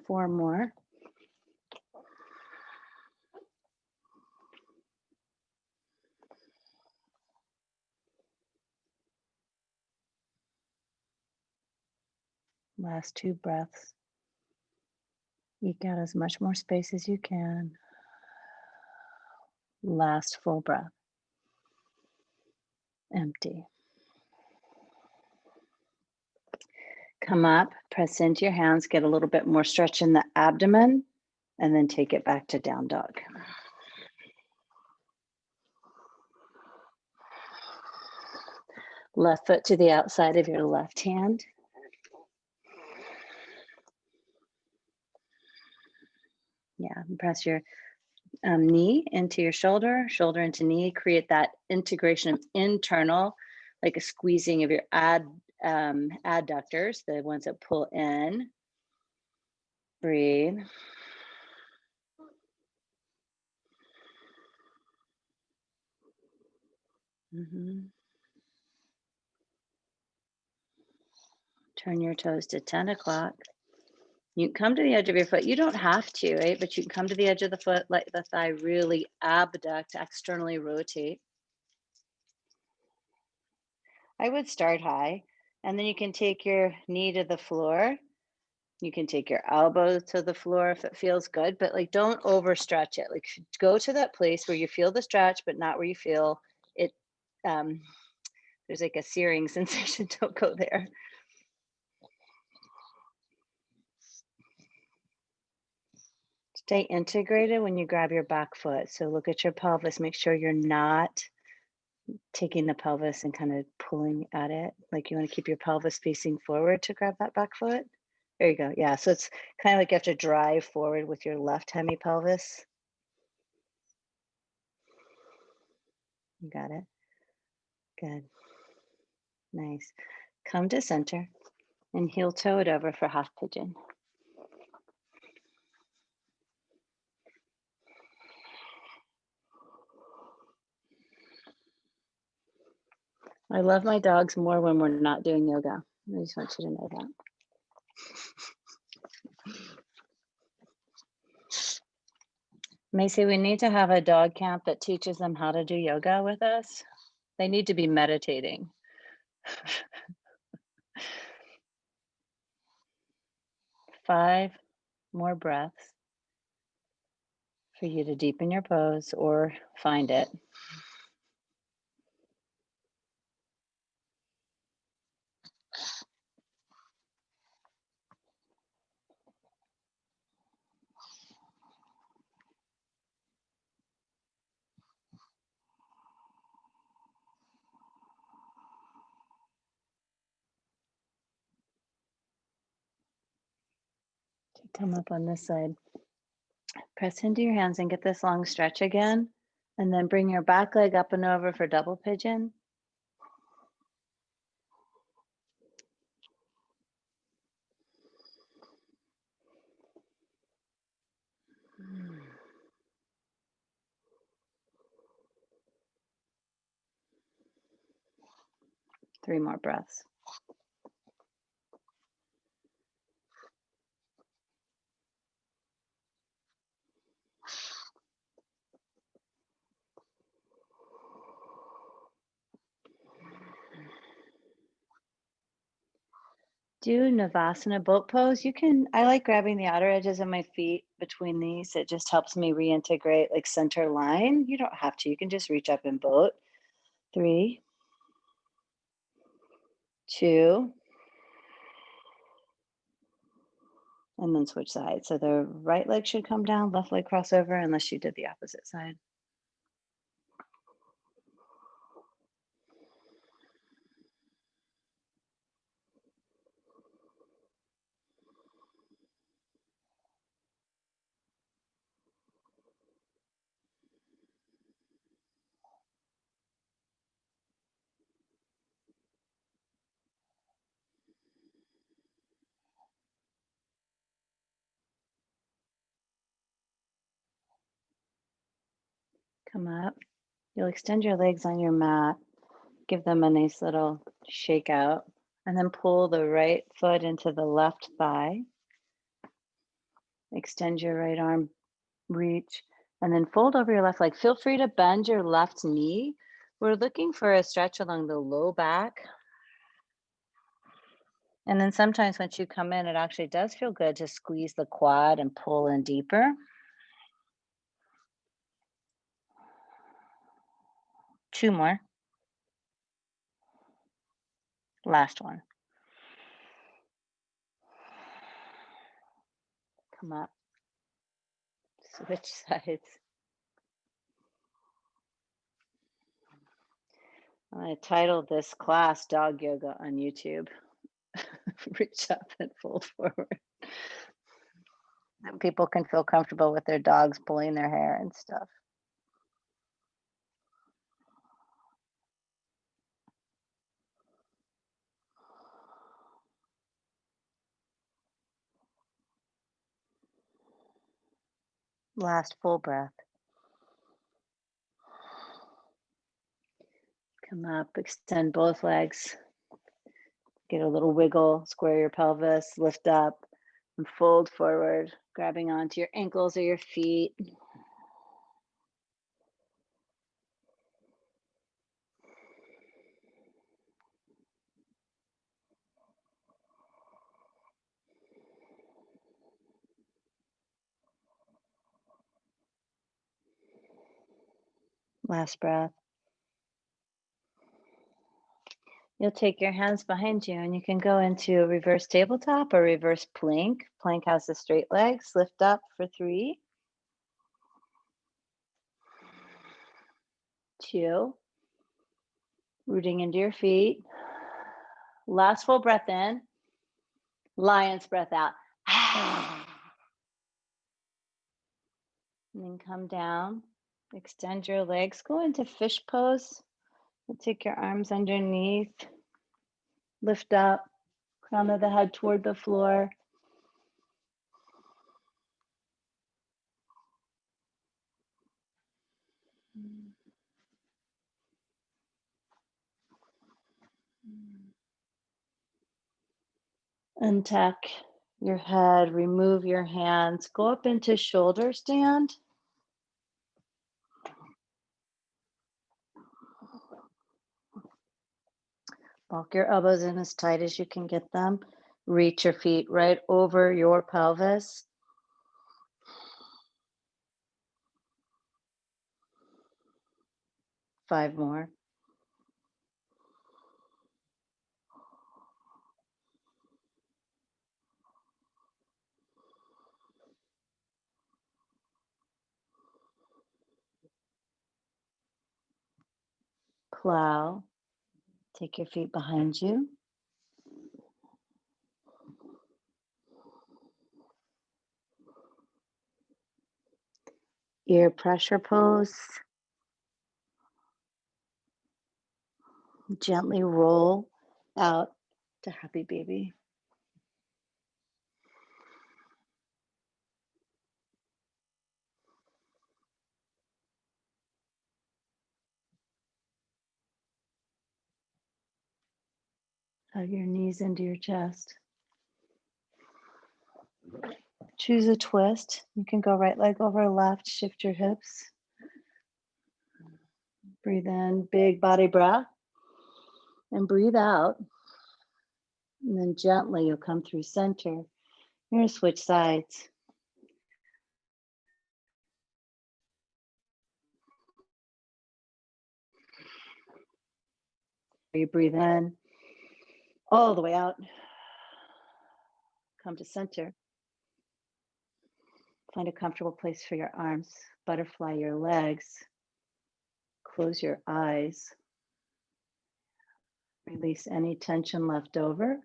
Four more. Last 2 breaths. Eke out as much more space as you can. Last full breath. Empty. Come up, press into your hands, get a little bit more stretch in the abdomen, and then take it back to down dog. Left foot to the outside of your left hand. Yeah, press your knee into your shoulder, shoulder into knee, create that integration of internal, like a squeezing of your adductors, the ones that pull in. Breathe. Turn your toes to 10 o'clock. You can come to the edge of your foot. You don't have to, right? But you can come to the edge of the foot, let the thigh really abduct, externally rotate. I would start high, and then you can take your knee to the floor. You can take your elbow to the floor if it feels good, but like don't overstretch it. Like go to that place where you feel the stretch, but not where you feel it. There's like a searing sensation. Don't go there. Stay integrated when you grab your back foot. So look at your pelvis. Make sure you're not taking the pelvis and kind of pulling at it. Like you want to keep your pelvis facing forward to grab that back foot. There you go. Yeah. So it's kind of like you have to drive forward with your left hemipelvis. You got it. Good. Nice. Come to center and heel toe it over for half pigeon. I love my dogs more when we're not doing yoga. I just want you to know that. Macy, we need to have a dog camp that teaches them how to do yoga with us. They need to be meditating. 5 more breaths for you to deepen your pose or find it. Come up on this side. Press into your hands and get this long stretch again. And then bring your back leg up and over for double pigeon. Three more breaths. Do Navasana boat pose. I like grabbing the outer edges of my feet between these. It just helps me reintegrate like center line. You don't have to, you can just reach up and boat. 3, 2, and then switch sides. So the right leg should come down, left leg cross over unless you did the opposite side. Come up. You'll extend your legs on your mat, give them a nice little shake out, and then pull the right foot into the left thigh. Extend your right arm, reach, and then fold over your left leg. Feel free to bend your left knee. We're looking for a stretch along the low back. And then sometimes once you come in, it actually does feel good to squeeze the quad and pull in deeper. Two more. Last one. Come up. Switch sides. I'm going to title this class Dog Yoga on YouTube. Reach up and fold forward. And people can feel comfortable with their dogs pulling their hair and stuff. Last full breath. Come up, extend both legs. Get a little wiggle, square your pelvis, lift up, and fold forward, grabbing onto your ankles or your feet. Last breath. You'll take your hands behind you and you can go into a reverse tabletop or reverse plank. Plank has the straight legs. Lift up for 3, 2, rooting into your feet. Last full breath in. Lion's breath out. And then come down. Extend your legs. Go into fish pose. You'll take your arms underneath. Lift up. Crown of the head toward the floor. Untuck your head, remove your hands, go up into shoulder stand. Walk your elbows in as tight as you can get them. Reach your feet right over your pelvis. Five more. Plow. Take your feet behind you. Ear pressure pose. Gently roll out to happy baby. Hug your knees into your chest. Choose a twist. You can go right leg over left, shift your hips. Breathe in, big body breath. And breathe out. And then gently you'll come through center. You're going to switch sides. You breathe in, all the way out. Come to center. Find a comfortable place for your arms. Butterfly your legs. Close your eyes. Release any tension left over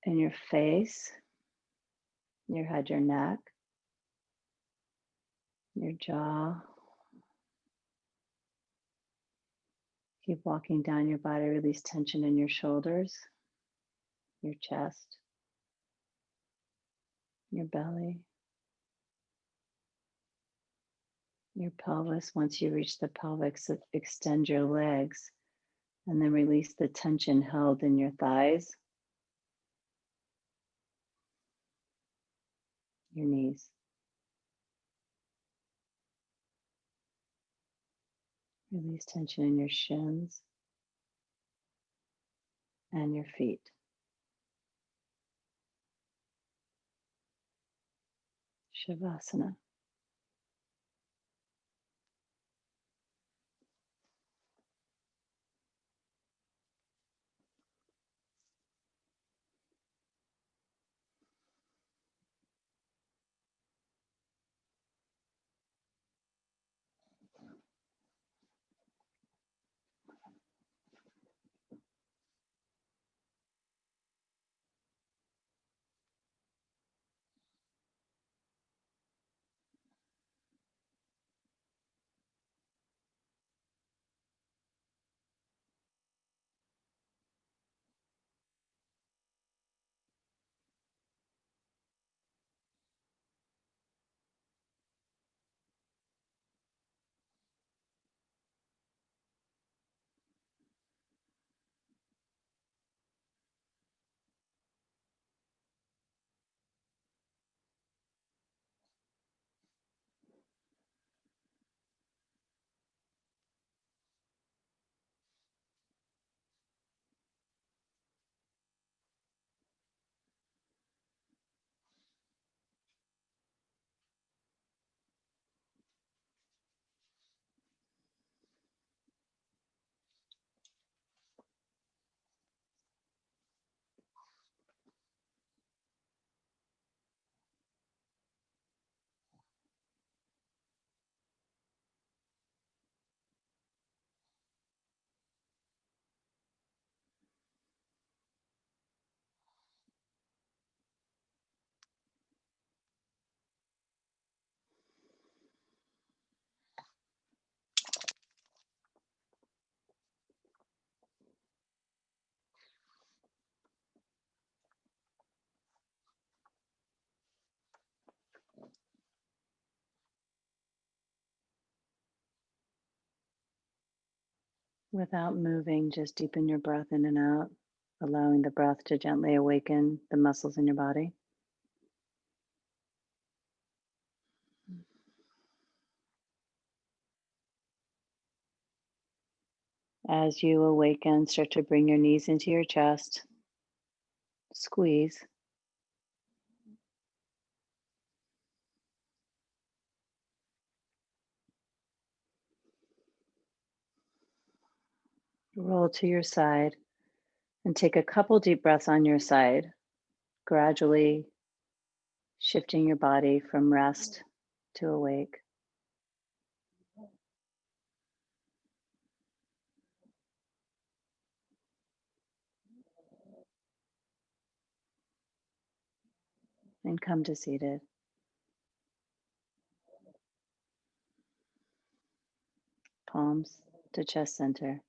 in your face, your head, your neck, your jaw. Keep walking down your body. Release tension in your shoulders, your chest, your belly, your pelvis. Once you reach the pelvis, extend your legs and then release the tension held in your thighs, your knees. Release tension in your shins and your feet. Shavasana. Without moving, just deepen your breath in and out, allowing the breath to gently awaken the muscles in your body. As you awaken, start to bring your knees into your chest. Squeeze. Roll to your side and take a couple deep breaths on your side, gradually shifting your body from rest to awake. And come to seated. palms to chest center.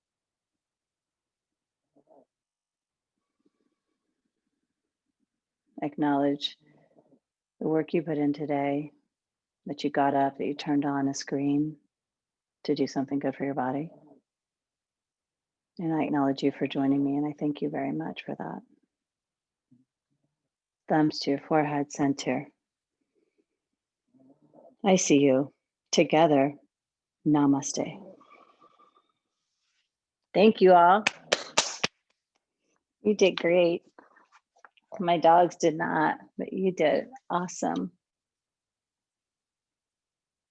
Acknowledge the work you put in today, that you got up, that you turned on a screen to do something good for your body. And I acknowledge you for joining me, and I thank you very much for that. Thumbs to your forehead center. I see you. Together, namaste. Thank you all. You did great. My dogs did not, but you did awesome.